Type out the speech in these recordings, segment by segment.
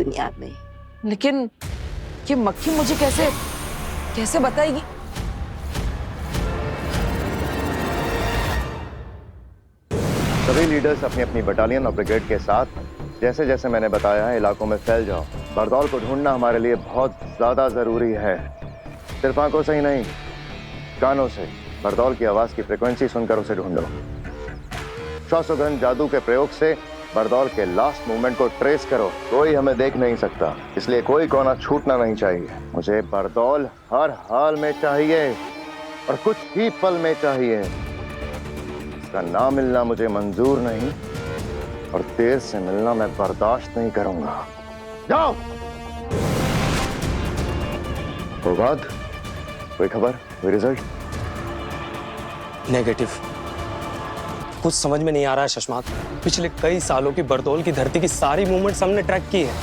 दुनिया में। लेकिन ये मक्खी मुझे कैसे कैसे बताएगी? सभी लीडर्स अपनी अपनी बटालियन और ब्रिगेड के साथ जैसे जैसे मैंने बताया है इलाकों में फैल जाओ। बरदौल को ढूंढना हमारे लिए बहुत ज्यादा जरूरी है। सिर्फ आंखों से ही नहीं, कानों से बरदौल की आवाज की फ्रीक्वेंसी सुनकर उसे ढूंढो। श्वासोगंध जादू के प्रयोग से बरदौल के लास्ट मूवमेंट को ट्रेस करो। कोई हमें देख नहीं सकता, इसलिए कोई कोना छूटना नहीं चाहिए। मुझे बरदौल हर हाल में चाहिए और कुछ ही पल में चाहिए। इसका ना मिलना मुझे मंजूर नहीं और देर से मिलना मैं बर्दाश्त नहीं करूंगा। जाओ। फौगाद, कोई खबर, कोई रिजल्ट? नेगेटिव। कुछ समझ में नहीं आ रहा है शशमाक। पिछले कई सालों की बरदौल की धरती की सारी मूवमेंट्स हमने ट्रैक की है।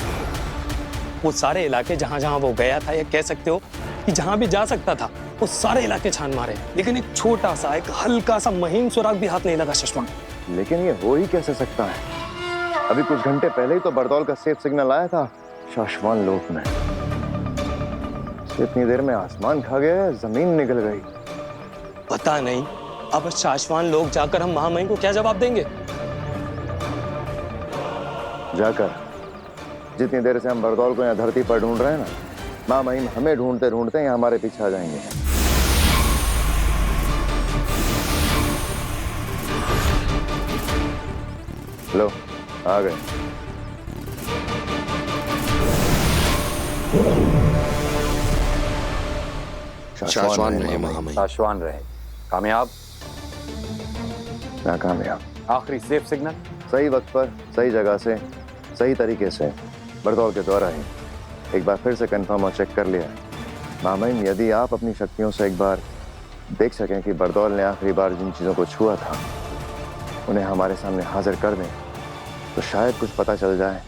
वो सारे इलाके जहां जहां वो गया था, या कह सकते हो कि जहां भी जा सकता था, वो सारे इलाके छान मारे, लेकिन एक छोटा सा, एक हल्का सा महीन सुराग भी हाथ नहीं लगा शशमाक। लेकिन ये हो ही कैसे सकता है? अभी कुछ घंटे पहले ही तो बरदौल का सेफ सिग्नल आया था शाश्वान लोक में। इतनी देर में आसमान खा गया, जमीन निकल गई। पता नहीं अब शाश्वान लोग जाकर हम महामहिम को क्या जवाब देंगे? जाकर जितनी देर से हम बरदौल को यहाँ धरती पर ढूंढ रहे हैं ना, महामहिम हमें ढूंढते ढूंढते यहाँ हमारे पीछे आ जाएंगे। लो, आ गए। शाश्वान रहे महामहिम। शाश्वान रहे। कामयाब? नाकामयाब। आखिरी सेफ सिग्नल सही वक्त पर, सही जगह से, सही तरीके से बरदौल के द्वारा ही एक बार फिर से कंफर्म और चेक कर लिया। महामहिम, यदि आप अपनी शक्तियों से एक बार देख सकें कि बरदौल ने आखिरी बार जिन चीजों को छुआ था उन्हें हमारे सामने हाजिर कर दें, तो शायद कुछ पता चल जाए।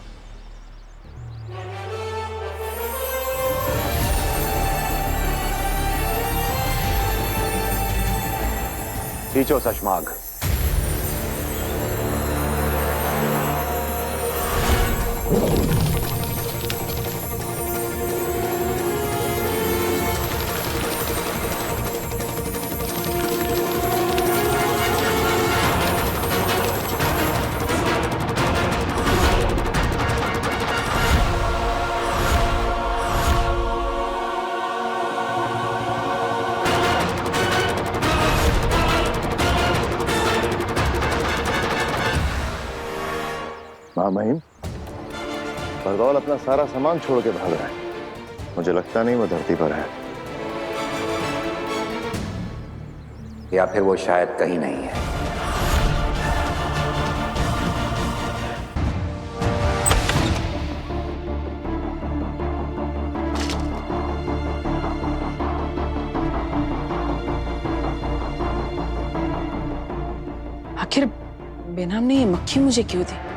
खींचो शशमाग। महामहिम, बरदौल अपना सारा सामान छोड़ के भाग रहा है। मुझे लगता नहीं वो धरती पर है। या फिर वो शायद कहीं नहीं है। आखिर बेनाम ने ये मक्खी मुझे क्यों दी?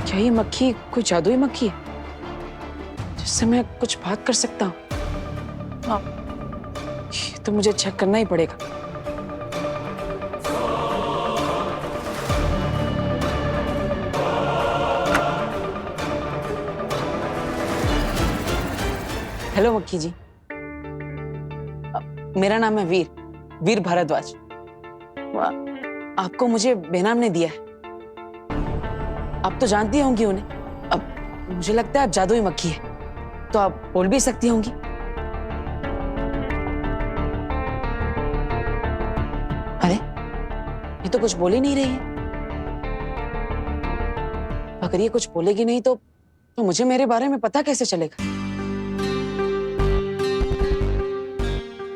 क्या ये मक्खी कोई जादुई मक्खी है जिससे मैं कुछ बात कर सकता हूँ? ये तो मुझे चेक करना ही पड़ेगा। हेलो मक्खी जी, मेरा नाम है वीर भारद्वाज। आपको मुझे बेनाम ने दिया है। आप तो जानती होंगी उन्हें। अब मुझे लगता है आप जादुई मक्खी है, तो आप बोल भी सकती होंगी। अरे ये तो कुछ बोल ही नहीं रही है। अगर ये कुछ बोलेगी नहीं तो मुझे मेरे बारे में पता कैसे चलेगा?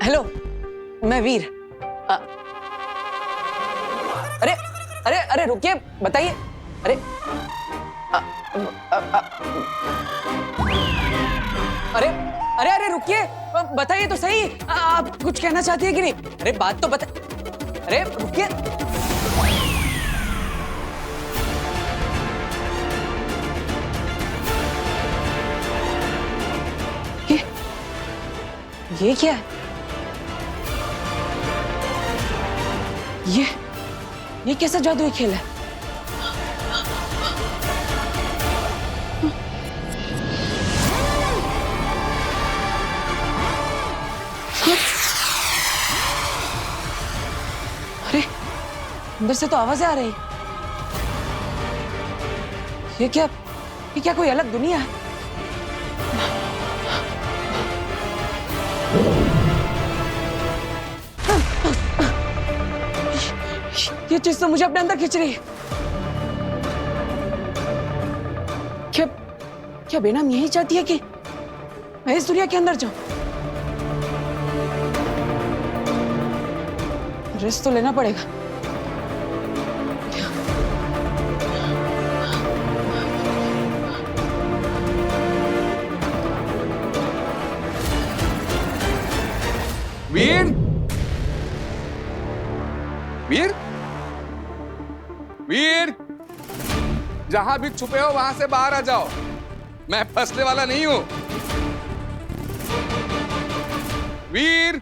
हेलो, मैं वीर। अरे अरे अरे रुकिए, बताइए। अरे अरे अरे अरे रुकिए, बताइए तो सही। आप कुछ कहना चाहती है कि नहीं? अरे बात तो बता। अरे रुकिए। ये क्या है? ये कैसा जादुई खेल है? अंदर से तो आवाजें आ रही। ये क्या कोई अलग दुनिया है? ये चीज तो मुझे अपने अंदर खींच रही है। क्या बेनाम यही चाहती है कि मैं इस दुनिया के अंदर जाऊं? रिस्क तो लेना पड़ेगा। वीर, वीर, वीर, जहां भी छुपे हो वहां से बाहर आ जाओ। मैं फंसने वाला नहीं हूं। वीर,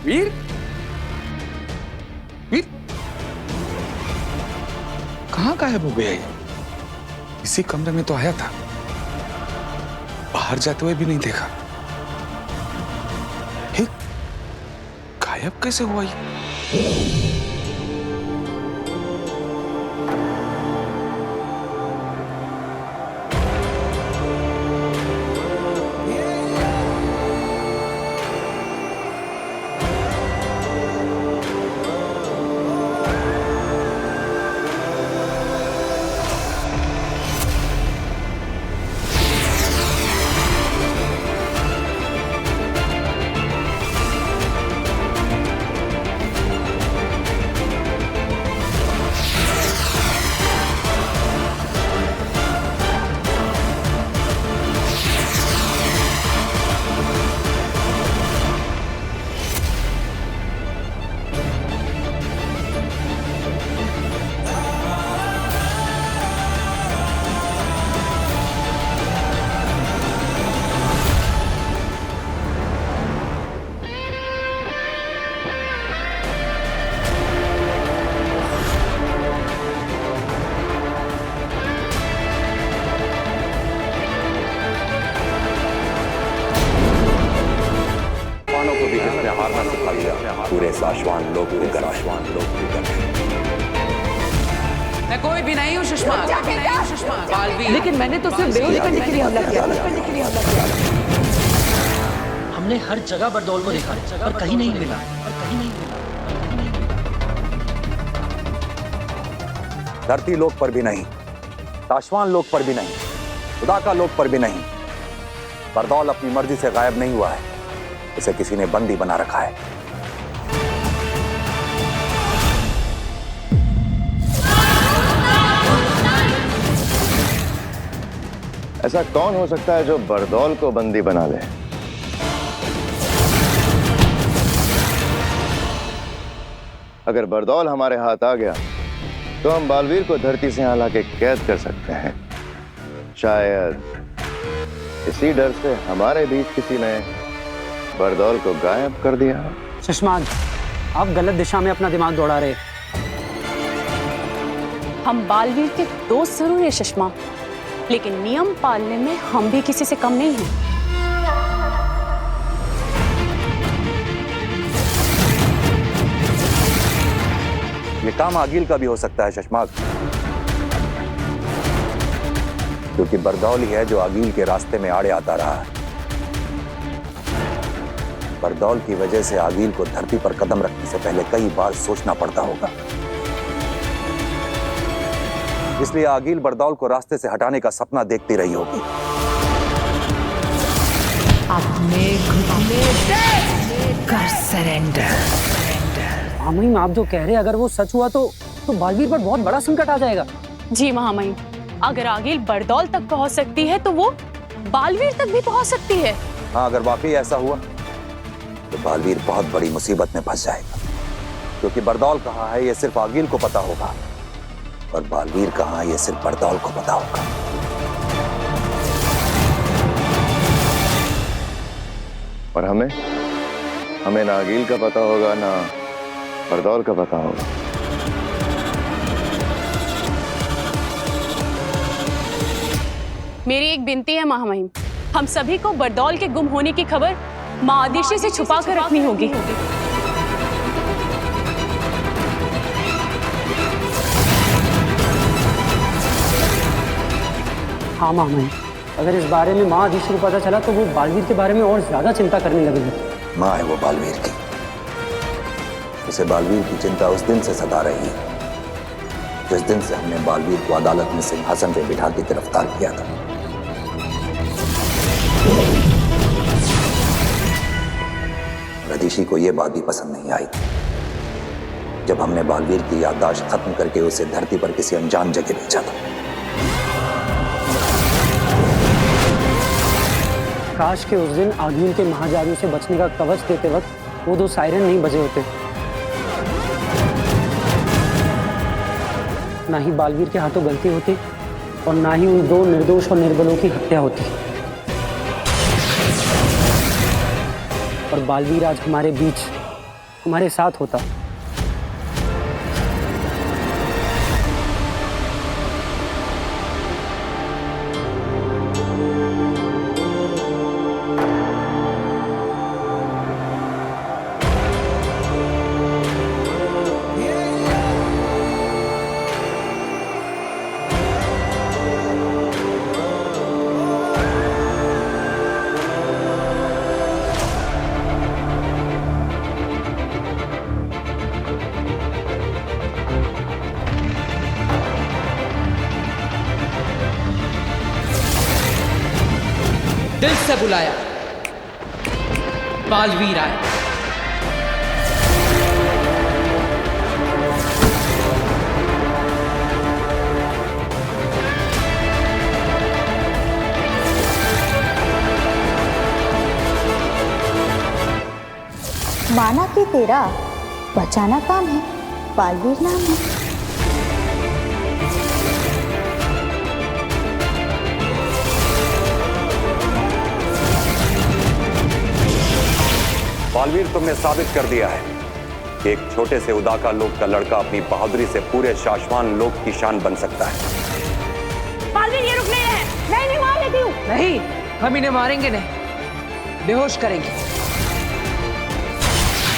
वीर, वीर, कहां गायब हो गया ये? इसी कमरे में तो आया था, बाहर जाते हुए भी नहीं देखा। हे, गायब कैसे हुआ ये? पूरे साशवान लोग मैं कोई भी नहीं हूँ सुषमा। लेकिन मैंने तो सिर्फ बेहोश करने के लिए हमला किया। हमने हर जगह बरदौल को देखा पर कहीं नहीं मिला। धरती लोक पर भी नहीं, साशवान लोक पर भी नहीं, खुदा का लोक पर भी नहीं। बरदौल अपनी मर्जी से गायब नहीं हुआ है, इसे किसी ने बंदी बना रखा है। ऐसा कौन हो सकता है जो बरदौल को बंदी बना ले? अगर बरदौल हमारे हाथ आ गया तो हम बालवीर को धरती से यहाँ लाके कैद कर सकते हैं। शायद इसी डर से हमारे बीच किसी ने बरदौल को गायब कर दिया। शशमान, आप गलत दिशा में अपना दिमाग दौड़ा रहे। हम बालवीर के दोस्त जरूर है शशमा, लेकिन नियम पालने में हम भी किसी से कम नहीं हैं। ये काम आगिल का भी हो सकता है शशमाक, क्योंकि बरदौल ही है जो आगिल के रास्ते में आड़े आता रहा है। बरदौल की वजह से आगिल को धरती पर कदम रखने से पहले कई बार सोचना पड़ता होगा। इसलिए आगिल बरदौल को रास्ते से हटाने का सपना देखती रही होगी। अपने घुटने कर सरेंडर। महामहिम, आप जो कह रहे हैं अगर वो सच हुआ तो बालवीर पर बहुत बड़ा संकट आ जाएगा। जी महामहिम, अगर आगिल बरदौल तक पहुंच सकती है तो वो बालवीर तक भी पहुंच सकती है। हाँ, अगर वाकई ऐसा हुआ तो बालवीर बहुत बड़ी मुसीबत में फंस जाएगा, क्योंकि बरदौल कहाँ है ये सिर्फ आगिल को पता होगा और बालवीर कहाँ है ये सिर्फ बरदौल को पता होगा। और हमें ना आगिल का पता होगा ना बरदौल का पता होगा। मेरी एक विनती है महामहिम, हम सभी को बरदौल के गुम होने की खबर मां आदिशि से छुपा कर रखनी होगी। हाँ मामई, अगर इस बारे में माँ आदिश को पता चला तो वो बालवीर के बारे में और ज्यादा चिंता करने लगेगी। माँ है वो बालवीर की, उसे बालवीर की चिंता उस दिन से सता रही है जिस दिन से हमने बालवीर को अदालत में सिंहासन पे बिठा के गिरफ्तार किया था। रदीशी को यह बात भी पसंद नहीं आई जब हमने बालवीर की याददाश्त खत्म करके उसे धरती पर किसी अनजान जगह भेजा था। काश के उस दिन आगील के महाजादू से बचने का कवच देते वक्त वो 2 सायरन नहीं बजे होते, ना ही बालवीर के हाथों गलती होती और ना ही उन 2 निर्दोष और निर्बलों की हत्या होती, और बालवीर आज हमारे बीच हमारे साथ होता। दिल से बुलाया, बालवीर आए। माना कि तेरा बचाना काम है, बालवीर नाम है। बालवीर, तुमने साबित कर दिया है कि एक छोटे से उदाका लोक का लड़का अपनी बहादुरी से पूरे शाश्वान लोक की शान बन सकता है। बालवीर ये रुक नहीं रहे, नहीं मार लेती हूँ। नहीं, हम इन्हें मारेंगे नहीं, बेहोश करेंगे।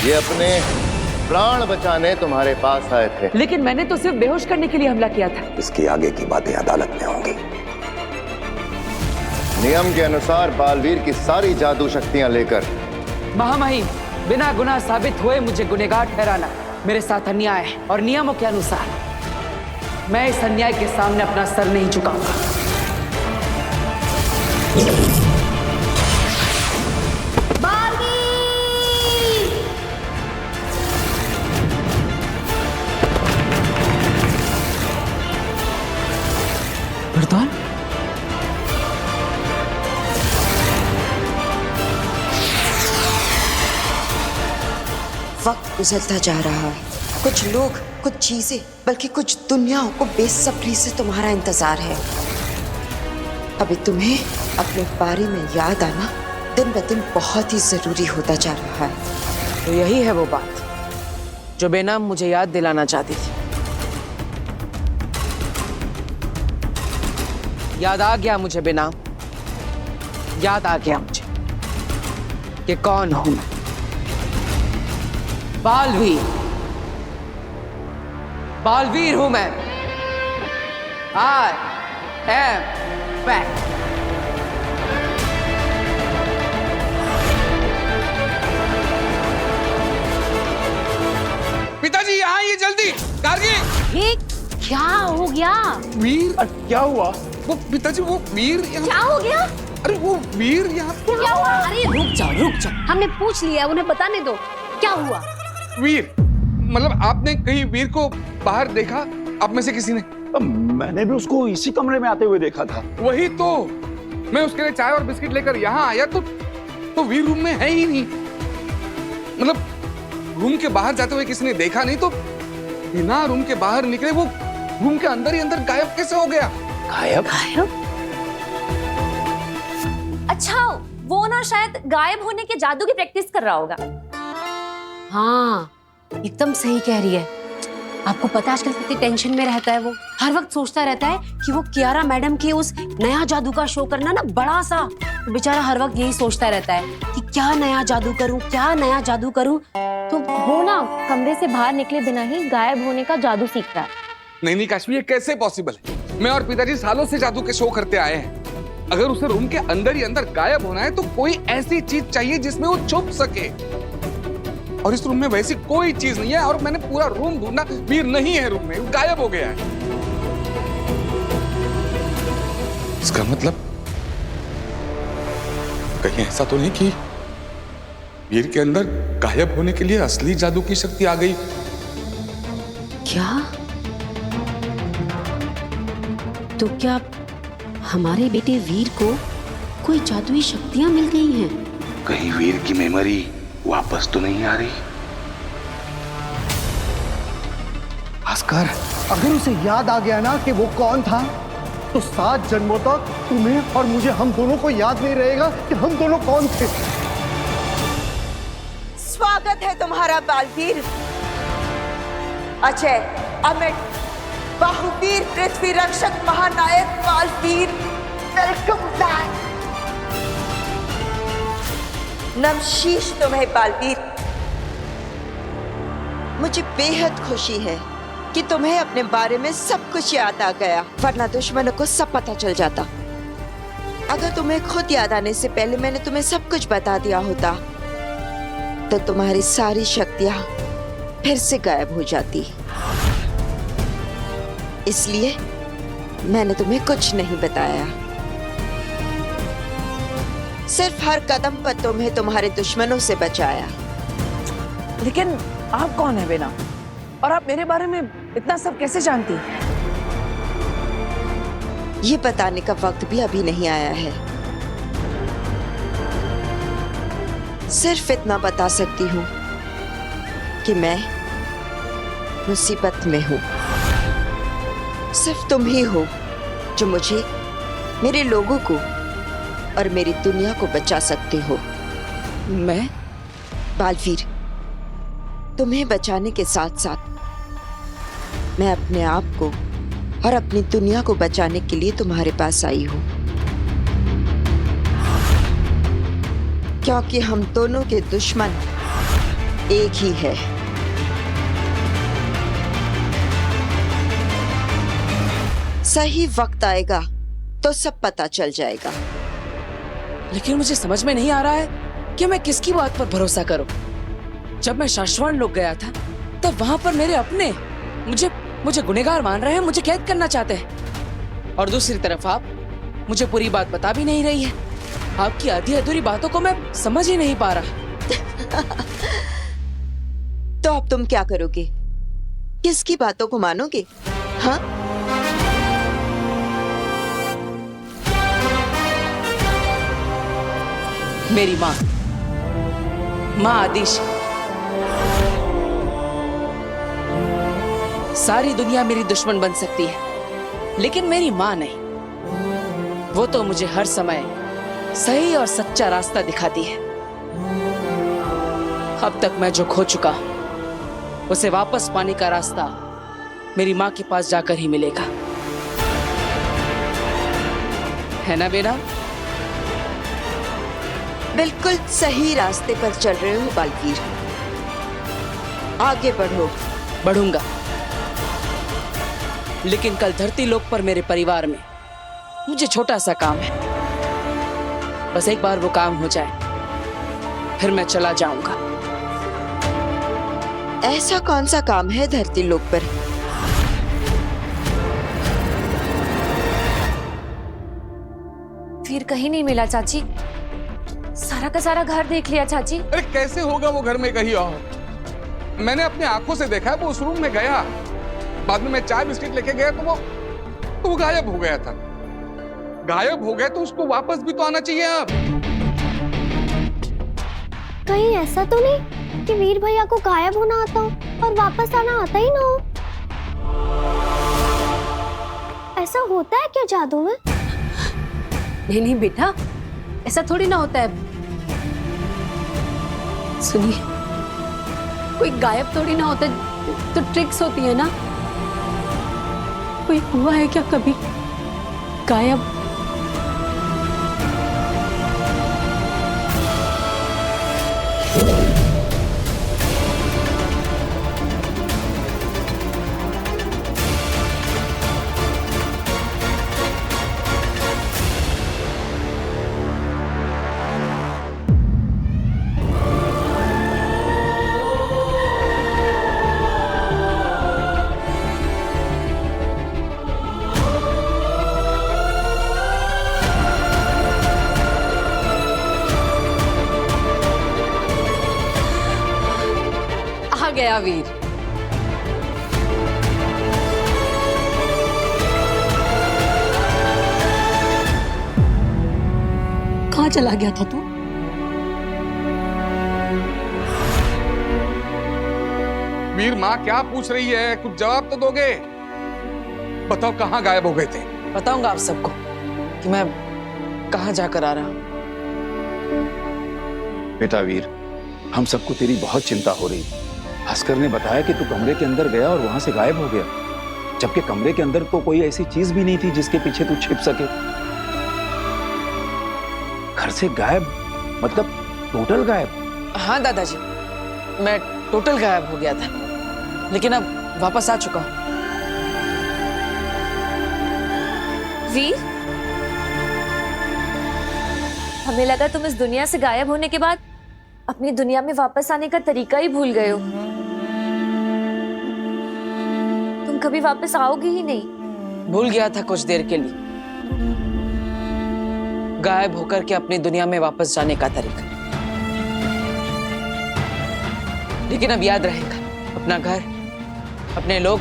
ये अपने प्राण बचाने तुम्हारे पास आए थे, लेकिन मैंने तो सिर्फ बेहोश करने के लिए हमला किया था। इसकी आगे की बातें अदालत में होंगी। नियम के अनुसार बालवीर की सारी जादू शक्तियां लेकर महामहिम, बिना गुनाह साबित हुए मुझे गुनहगार ठहराना मेरे साथ अन्याय है, और नियमों के अनुसार मैं इस अन्याय के सामने अपना सर नहीं झुकाऊंगा। बरदौल, वक्त गुजरता जा रहा है। कुछ लोग, कुछ चीजें, बल्कि कुछ दुनियाओं को बेसब्री से तुम्हारा इंतजार है। अभी तुम्हें अपने बारे में याद आना दिन ब दिन बहुत ही जरूरी होता जा रहा है। तो यही है वो बात जो बेनाम मुझे याद दिलाना चाहती थी। याद आ गया मुझे बेनाम, याद आ गया मुझे कि कौन हूं मैं। बालवीर, बालवीर हूं मैं। I am back। पिताजी यहाँ आइए जल्दी। गार्गी, ये क्या हो गया? वीर, क्या हुआ? वो पिताजी, वो वीर यहाँ। क्या हो गया? अरे वो वीर यहाँ। क्या हुआ? अरे रुक जाओ, हमने पूछ लिया, उन्हें बताने दो। क्या हुआ? वीर, मतलब आपने कहीं वीर को बाहर देखा? आप में से किसी ने? मैंने भी उसको इसी कमरे में आते हुए देखा था। वही तो, मैं उसके लिए चाय और बिस्किट लेकर यहाँ आया तो वीर रूम में है ही नहीं। मतलब रूम के बाहर जाते हुए किसी ने देखा नहीं, तो बिना रूम के बाहर निकले वो रूम के अंदर ही अंदर गायब कैसे हो गया? गायब? अच्छा, वो ना शायद गायब होने के जादू की प्रैक्टिस कर रहा होगा। हाँ, एकदम सही कह रही है। आपको पता है आजकल कितनी टेंशन में रहता है वो। हर वक्त सोचता रहता है कि वो कियारा मैडम के उस नया जादू का शो करना ना बड़ा सा। तो बेचारा हर वक्त यही सोचता रहता है कि क्या नया जादू करूं, क्या नया जादू करूं। तो वो ना कमरे से बाहर निकले बिना ही गायब होने का जादू सीख रहा है। नहीं काश्मीर, ये कैसे पॉसिबल है? मैं और पिताजी सालों से जादू के शो करते आए हैं। अगर उसे रूम के अंदर ही अंदर गायब होना है तो कोई ऐसी चीज चाहिए जिसमें वो छुप सके, और इस रूम में वैसी कोई चीज नहीं है। और मैंने पूरा रूम ढूंढा, वीर नहीं है रूम में, गायब हो गया है। इसका मतलब कहीं ऐसा तो नहीं कि वीर के अंदर गायब होने के लिए असली जादू की शक्ति आ गई? क्या? तो क्या हमारे बेटे वीर को कोई जादुई शक्तियां मिल गई हैं? कहीं वीर की मेमोरी वापस तो नहीं आ रही? भास्कर, अगर उसे याद आ गया ना कि वो कौन था, तो 7 जन्मों तक तुम्हें और मुझे, हम दोनों को याद नहीं रहेगा कि हम दोनों कौन थे। स्वागत है तुम्हारा बालवीर, अजय, अमित, बाहुवीर, पृथ्वी रक्षक, महानायक बालवीर। Welcome back. नमशीश तुम्हें बालवीर। मुझे बेहद खुशी है कि तुम्हें अपने बारे में सब कुछ याद आ गया, वरना दुश्मनों को सब पता चल जाता। अगर तुम्हें खुद याद आने से पहले मैंने तुम्हें सब कुछ बता दिया होता तो तुम्हारी सारी शक्तियां फिर से गायब हो जाती। इसलिए मैंने तुम्हें कुछ नहीं बताया। सिर्फ हर कदम पर तुम्हें तुम्हारे दुश्मनों से बचाया। लेकिन आप कौन है बेना? और आप मेरे बारे में इतना सब कैसे जानती हैं? ये बताने का वक्त भी अभी नहीं आया है। सिर्फ इतना बता सकती हूँ कि मैं मुसीबत में हूँ। सिर्फ तुम ही हो जो मुझे, मेरे लोगों को और मेरी दुनिया को बचा सकते हो। मैं? बालवीर, तुम्हें बचाने के साथ साथ मैं अपने आप को और अपनी दुनिया को बचाने के लिए तुम्हारे पास आई हूं, क्योंकि हम दोनों के दुश्मन एक ही है। सही वक्त आएगा तो सब पता चल जाएगा। लेकिन मुझे समझ में नहीं आ रहा है कि मैं किसकी बात पर भरोसा करूं। जब मैं शाश्वत लोग गया था तब वहां पर मेरे अपने मुझे गुनहगार मान रहे हैं, मुझे कैद करना चाहते हैं। और दूसरी तरफ आप मुझे पूरी बात बता भी नहीं रही है। आपकी आधी अधूरी बातों को मैं समझ ही नहीं पा रहा। तो अब तुम क्या करोगे? किसकी बातों को मानोगे? हाँ? मेरी माँ आदिश। सारी दुनिया मेरी दुश्मन बन सकती है, लेकिन मेरी माँ नहीं। वो तो मुझे हर समय सही और सच्चा रास्ता दिखाती है। अब तक मैं जो खो चुका उसे वापस पाने का रास्ता मेरी माँ के पास जाकर ही मिलेगा, है ना बेना? बिल्कुल सही रास्ते पर चल रहे हो बालवीर। आगे बढ़ो। बढ़ूंगा, लेकिन कल धरती लोक पर मेरे परिवार में मुझे छोटा सा काम है। बस एक बार वो काम हो जाए फिर मैं चला जाऊंगा। ऐसा कौन सा काम है धरती लोक पर? फिर कहीं नहीं मिला चाची। सारा का सारा घर देख लिया चाची। अरे कैसे होगा वो घर में कहीं और? मैंने अपने आंखों से देखा है, वो उस रूम में गया, बाद में मैं चाय बिस्किट लेके गया तो वो गायब हो गया था। गायब हो गया तो उसको वापस भी तो आना चाहिए। अब कहीं ऐसा तो नहीं कि वीर भैया को गायब होना आता हो और वापस आना आता ही ना हो? ऐसा होता है क्या जादू में? नहीं नहीं बेटा, ऐसा थोड़ी ना होता है। सुनिए, कोई गायब थोड़ी ना होता, तो ट्रिक्स होती है ना। कोई हुआ है क्या कभी गायब? गया वीर। कहाँ चला गया था तू? वीर, माँ क्या पूछ रही है? कुछ जवाब तो दोगे। बताओ कहाँ गायब हो गए थे? बताऊंगा आप सबको कि मैं कहाँ जाकर आ रहा हूँ। बेटा वीर, हम सबको तेरी बहुत चिंता हो रही। भास्कर ने बताया कि तू कमरे के अंदर गया और वहां से गायब हो गया, जबकि कमरे के अंदर तो कोई ऐसी चीज भी नहीं थी जिसके पीछे तू छिप सके। घर से गायब मतलब टोटल गायब? हाँ दादाजी, मैं टोटल गायब हो गया था, लेकिन अब वापस आ चुका हूँ। वीर, हमें लगा तुम इस दुनिया से गायब होने के बाद अपनी दुनिया में वापस आने का तरीका ही भूल गए हो। तुम कभी वापस आओगे ही नहीं। भूल गया था कुछ देर के लिए, गायब होकर के अपनी दुनिया में वापस जाने का तरीका। लेकिन अब याद रहेगा अपना घर, अपने लोग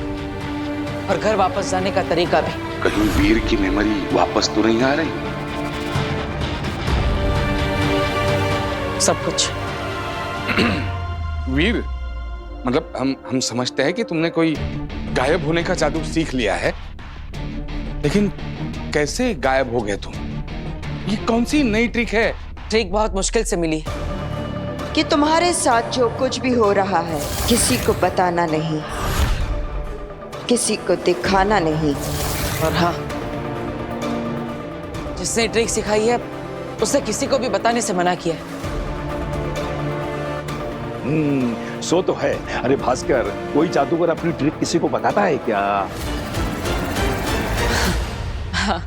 और घर वापस जाने का तरीका भी। कहीं वीर की मेमोरी वापस तो नहीं आ रही? सब कुछ। वीर, मतलब हम समझते हैं कि तुमने कोई गायब होने का जादू सीख लिया है, लेकिन कैसे गायब हो गए तुम? ये कौन सी नई ट्रिक है? ट्रिक बहुत मुश्किल से मिली कि तुम्हारे साथ जो कुछ भी हो रहा है किसी को बताना नहीं, किसी को दिखाना नहीं। और हाँ, जिसने ट्रिक सिखाई है उसे किसी को भी बताने से मना किया है। सो तो है। अरे भास्कर, कोई जादूगर अपनी ट्रिक किसी को बताता है क्या? हाँ।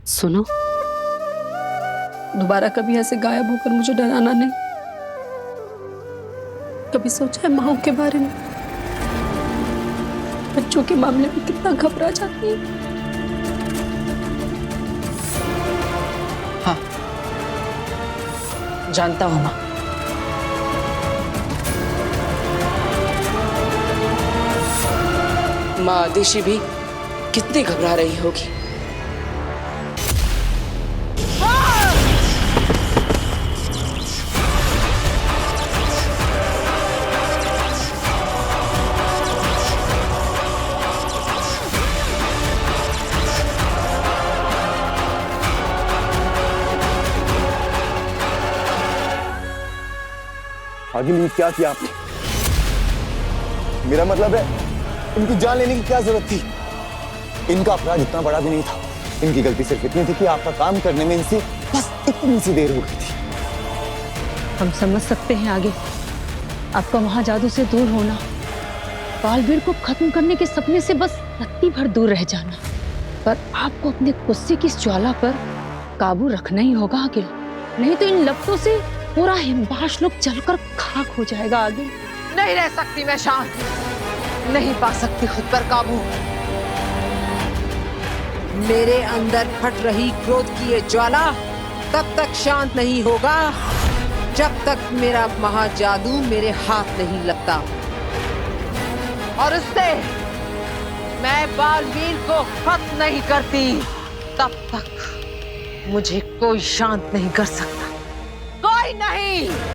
सुनो, दोबारा कभी ऐसे गायब होकर मुझे डराना नहीं। कभी सोचा है माँ के बारे में? बच्चों के मामले में कितना घबरा जाती है। हाँ, जानता हूं माँ। माँ आदिशि भी कितनी घबरा रही होगी। आगे ये क्या किया आपने? मेरा मतलब है, इनकी जान लेने की क्या जरूरत थी? इनका अपराध इतना बड़ा भी नहीं था। इनकी गलती सिर्फ इतनी थी कि आपका काम करने में इनसे बस इतनी सी देर हो गई थी। हम समझ सकते हैं आगे आपका वहां जादू से दूर होना, बालवीर को खत्म करने के सपने से बस रत्ती भर दूर रह जाना, पर आपको अपने गुस्से की इस ज्वाला पर काबू रखना ही होगा आगे, नहीं तो इन लपटों से पूरा हिमबाश लोग जलकर खाक हो जाएगा आगे। नहीं रह सकती मैं शांत, नहीं पा सकती खुद पर काबू। मेरे अंदर फट रही क्रोध की ये ज्वाला तब तक शांत नहीं होगा जब तक मेरा महाजादू मेरे हाथ नहीं लगता, और उससे मैं बालवीर को खत्म नहीं करती तब तक मुझे कोई शांत नहीं कर सकता, कोई नहीं।